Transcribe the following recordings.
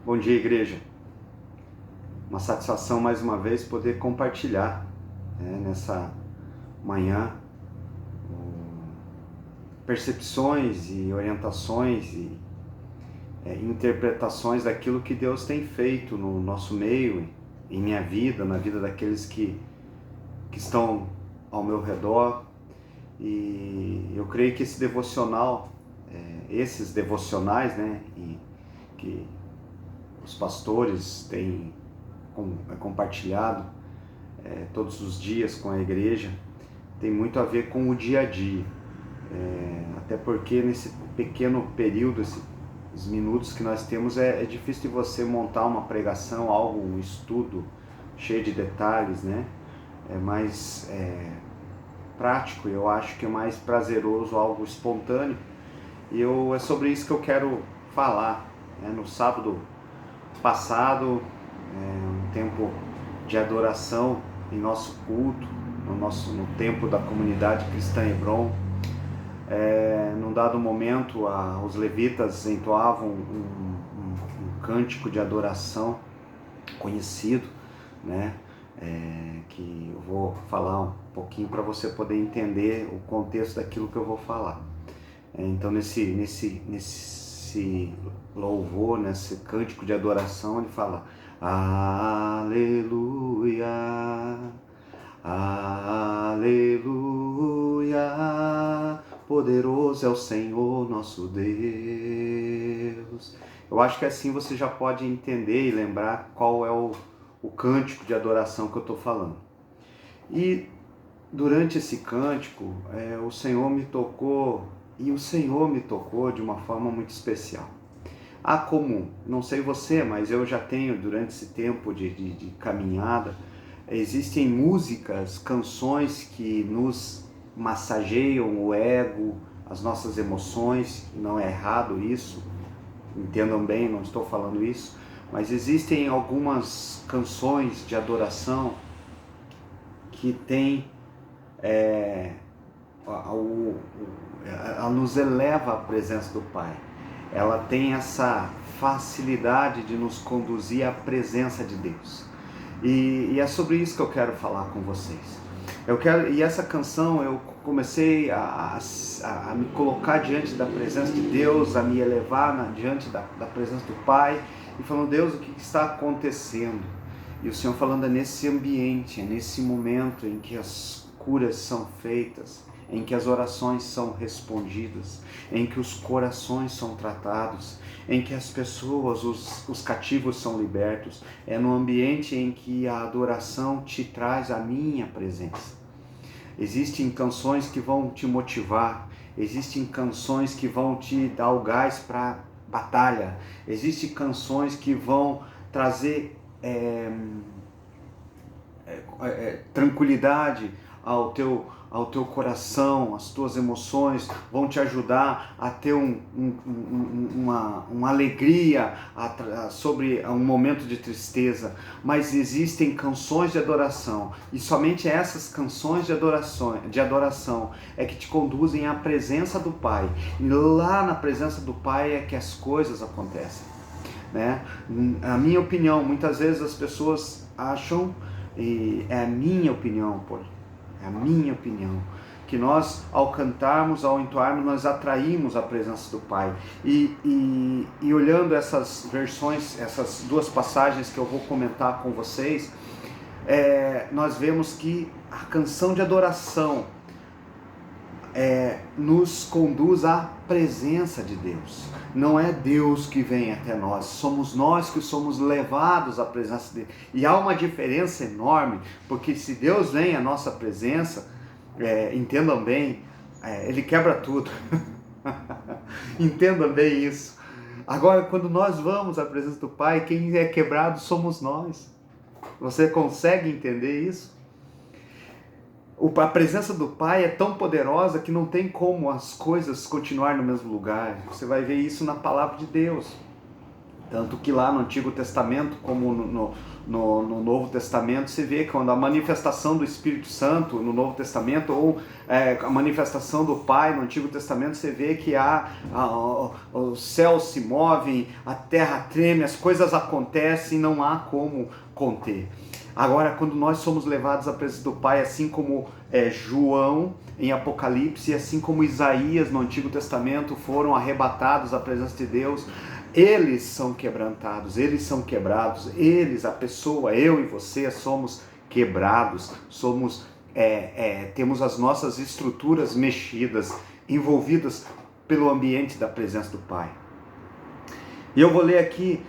Bom dia, igreja. Uma satisfação mais uma vez poder compartilhar nessa manhã percepções e orientações e interpretações daquilo que Deus tem feito no nosso meio, em minha vida, na vida daqueles que estão ao meu redor. E eu creio que esse devocional, esses devocionais, que os pastores têm compartilhado todos os dias com a igreja, tem muito a ver com o dia a dia. Até porque nesse pequeno período, esses minutos que nós temos, é difícil de você montar uma pregação, um estudo cheio de detalhes, né? É mais prático, eu acho que é mais prazeroso, algo espontâneo. E é sobre isso que eu quero falar. No sábado passado, um tempo de adoração em nosso culto, no tempo da comunidade cristã Hebron. Num dado momento, os levitas entoavam um cântico de adoração conhecido, né? Que eu vou falar um pouquinho para você poder entender o contexto daquilo que eu vou falar. Então, nesse louvor, nesse cântico de adoração, ele fala: Aleluia, Aleluia, poderoso é o Senhor nosso Deus. Eu acho que assim você já pode entender e lembrar qual é o cântico de adoração que eu estou falando. E durante esse cântico, o Senhor me tocou, e o Senhor me tocou de uma forma muito especial. Como, não sei você, mas eu já tenho, durante esse tempo de caminhada, existem músicas, canções que nos massageiam o ego, as nossas emoções. Não é errado isso, entendam bem, não estou falando isso, mas existem algumas canções de adoração que têm, ela nos eleva à presença do Pai. Ela tem essa facilidade de nos conduzir à presença de Deus. E é sobre isso que eu quero falar com vocês. E essa canção, eu comecei a me colocar diante da presença de Deus, a me elevar diante da presença do Pai, e falando: Deus, o que está acontecendo? E o Senhor falando: é nesse ambiente, é nesse momento em que as curas são feitas, em que as orações são respondidas, em que os corações são tratados, em que as pessoas, os cativos são libertos. É no ambiente em que a adoração te traz a minha presença. Existem canções que vão te motivar, existem canções que vão te dar o gás para batalha, existem canções que vão trazer tranquilidade ao teu coração, as tuas emoções, vão te ajudar a ter uma alegria sobre um momento de tristeza. Mas existem canções de adoração, e somente essas canções de adoração é que te conduzem à presença do Pai. E lá na presença do Pai é que as coisas acontecem, né? A minha opinião, muitas vezes as pessoas acham, e é a minha opinião, que nós, ao cantarmos, ao entoarmos, nós atraímos a presença do Pai. E olhando essas versões, essas duas passagens que eu vou comentar com vocês, nós vemos que a canção de adoração nos conduz à presença de Deus. Não é Deus que vem até nós, somos nós que somos levados à presença dele. E há uma diferença enorme, porque se Deus vem à nossa presença, entendam bem, ele quebra tudo. Entendam bem isso. Agora, quando nós vamos à presença do Pai, quem é quebrado somos nós. Você consegue entender isso? A presença do Pai é tão poderosa que não tem como as coisas continuarem no mesmo lugar. Você vai ver isso na palavra de Deus. Tanto que lá no Antigo Testamento, como no Novo Testamento, se vê quando a manifestação do Espírito Santo no Novo Testamento, ou a manifestação do Pai no Antigo Testamento, você vê que os céus se movem, a terra treme, as coisas acontecem, não há como conter. Agora, quando nós somos levados à presença do Pai, assim como João em Apocalipse, assim como Isaías no Antigo Testamento foram arrebatados à presença de Deus, eles são quebrantados, eles são quebrados, a pessoa, eu e você somos quebrados, temos as nossas estruturas mexidas, envolvidas pelo ambiente da presença do Pai. E eu vou ler aqui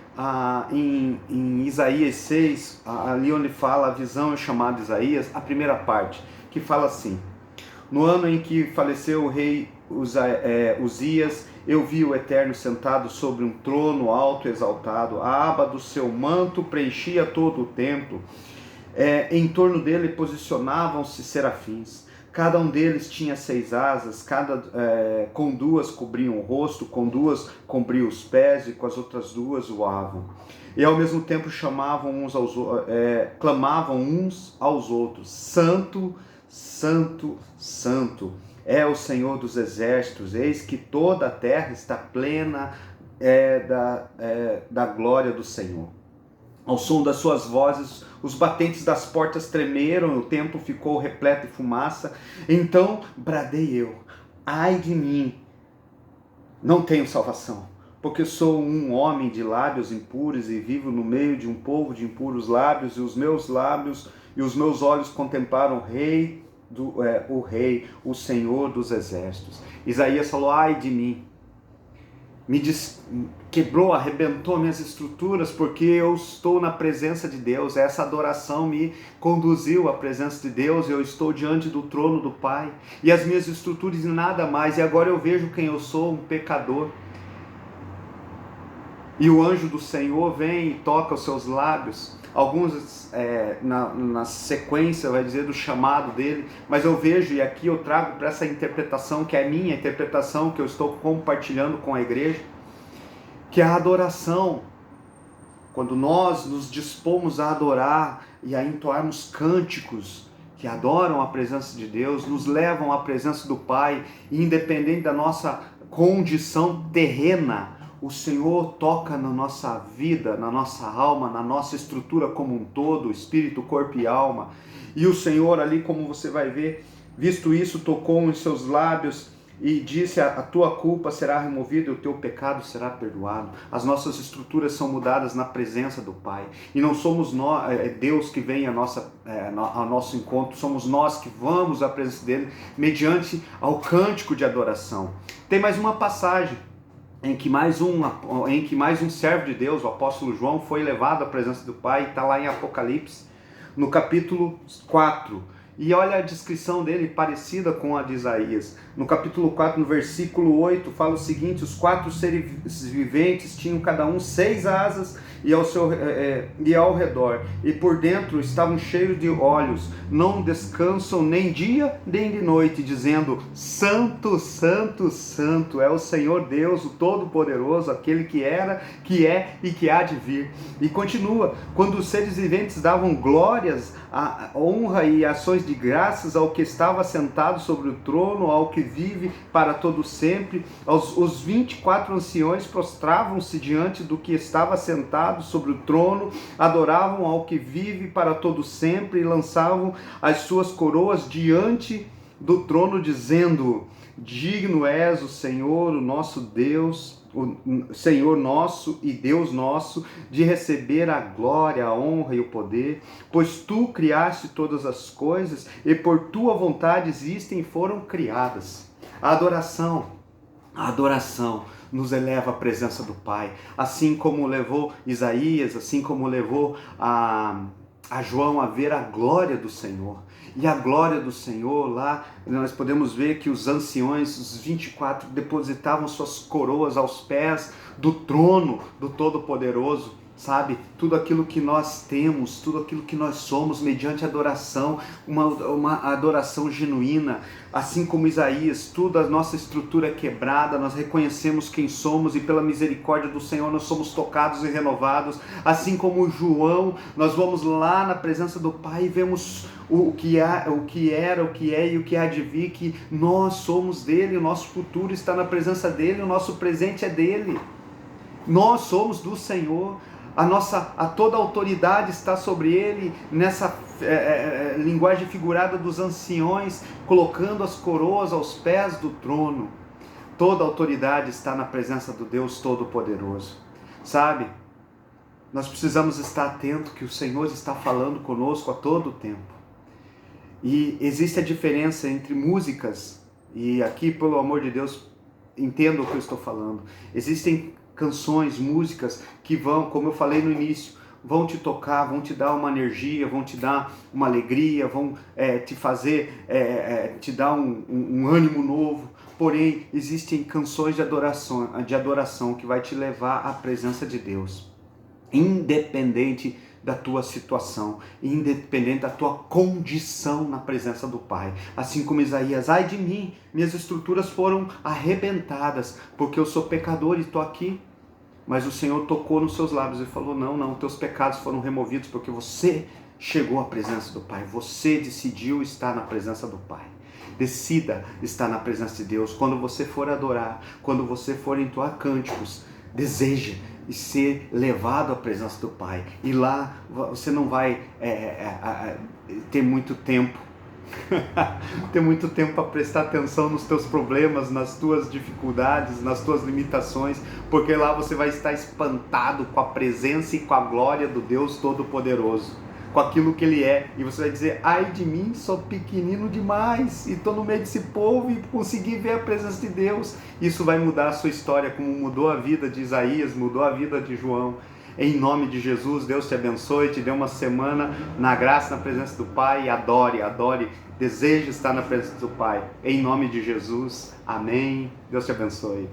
em Isaías 6, ali onde fala a visão chamada Isaías, a primeira parte, que fala assim: no ano em que faleceu o rei Uzias, eu vi o Eterno sentado sobre um trono alto e exaltado, a aba do seu manto preenchia todo o templo, em torno dele posicionavam-se serafins, cada um deles tinha 6 asas, com 2 cobriam o rosto, com 2 cobriam os pés e com as outras 2 voavam. E ao mesmo tempo clamavam uns aos outros: Santo, Santo, Santo é o Senhor dos exércitos, eis que toda a terra está plena da glória do Senhor. Ao som das suas vozes, os batentes das portas tremeram, o templo ficou repleto de fumaça. Então bradei eu: ai de mim, não tenho salvação, porque sou um homem de lábios impuros e vivo no meio de um povo de impuros lábios, e os meus lábios e os meus olhos contemplaram o Rei, o Senhor dos exércitos. Isaías falou: ai de mim, quebrou, arrebentou minhas estruturas, porque eu estou na presença de Deus. Essa adoração me conduziu à presença de Deus, eu estou diante do trono do Pai, e as minhas estruturas nada mais, e agora eu vejo quem eu sou, um pecador. E o anjo do Senhor vem e toca os seus lábios. Alguns na sequência vai dizer do chamado dele, mas eu vejo, e aqui eu trago para essa interpretação, que é a minha interpretação, que eu estou compartilhando com a igreja, que a adoração, quando nós nos dispomos a adorar e a entoarmos cânticos que adoram a presença de Deus, nos levam à presença do Pai, e independente da nossa condição terrena, o Senhor toca na nossa vida, na nossa alma, na nossa estrutura como um todo, espírito, corpo e alma. E o Senhor ali, como você vai ver, visto isso, tocou em seus lábios e disse: a tua culpa será removida e o teu pecado será perdoado. As nossas estruturas são mudadas na presença do Pai. E não somos nós, Deus que vem ao nosso encontro, somos nós que vamos à presença dele mediante ao cântico de adoração. Tem mais uma passagem em que mais um servo de Deus, o apóstolo João, foi levado à presença do Pai, está lá em Apocalipse, no capítulo 4. E olha a descrição dele, parecida com a de Isaías. No capítulo 4, no versículo 8, fala o seguinte: os 4 seres viventes tinham cada um 6 asas e ao redor, e por dentro estavam cheios de olhos, não descansam nem dia nem de noite, dizendo: Santo, Santo, Santo é o Senhor Deus, o Todo-Poderoso, aquele que era, que é e que há de vir. E continua: quando os seres viventes davam glórias, a honra e ações de graças ao que estava sentado sobre o trono, ao que vive para todo sempre, os 24 anciões prostravam-se diante do que estava sentado sobre o trono, adoravam ao que vive para todo sempre e lançavam as suas coroas diante do trono, dizendo: digno és o Senhor, o nosso Deus, o Senhor nosso e Deus nosso, de receber a glória, a honra e o poder, pois tu criaste todas as coisas e por tua vontade existem e foram criadas. A adoração nos eleva à presença do Pai, assim como levou Isaías, assim como levou a João a ver a glória do Senhor. E a glória do Senhor, lá nós podemos ver que os anciões, os 24, depositavam suas coroas aos pés do trono do Todo-Poderoso. sabe? Tudo aquilo que nós temos, tudo aquilo que nós somos, mediante adoração, uma adoração genuína, assim como Isaías, toda a nossa estrutura é quebrada, nós reconhecemos quem somos e pela misericórdia do Senhor nós somos tocados e renovados, assim como João, nós vamos lá na presença do Pai e vemos o que era, o que é e o que há de vir, que nós somos dele, o nosso futuro está na presença dele, o nosso presente é dele, nós somos do Senhor. A toda a autoridade está sobre ele, nessa linguagem figurada dos anciões, colocando as coroas aos pés do trono. Toda a autoridade está na presença do Deus Todo-Poderoso. Sabe? Nós precisamos estar atentos que o Senhor está falando conosco a todo tempo. E existe a diferença entre músicas, e aqui, pelo amor de Deus, entenda o que eu estou falando. Existem canções, músicas que vão, como eu falei no início, vão te tocar, vão te dar uma energia, vão te dar uma alegria, vão te fazer, te dar um ânimo novo. Porém, existem canções de adoração que vai te levar à presença de Deus, independente da tua situação, independente da tua condição na presença do Pai. Assim como Isaías: ai de mim, minhas estruturas foram arrebentadas, porque eu sou pecador e estou aqui. Mas o Senhor tocou nos seus lábios e falou: não, teus pecados foram removidos, porque você chegou à presença do Pai, você decidiu estar na presença do Pai. Decida estar na presença de Deus. Quando você for adorar, quando você for entoar cânticos, deseja e ser levado à presença do Pai. E lá você não vai ter muito tempo ter muito tempo para prestar atenção nos teus problemas, nas tuas dificuldades, nas tuas limitações, porque lá você vai estar espantado com a presença e com a glória do Deus Todo-Poderoso, com aquilo que Ele é, e você vai dizer: ai de mim, sou pequenino demais, e estou no meio desse povo e consegui ver a presença de Deus. Isso vai mudar a sua história, como mudou a vida de Isaías, mudou a vida de João. Em nome de Jesus, Deus te abençoe, te dê uma semana na graça, na presença do Pai. Adore, deseje estar na presença do Pai. Em nome de Jesus, amém. Deus te abençoe.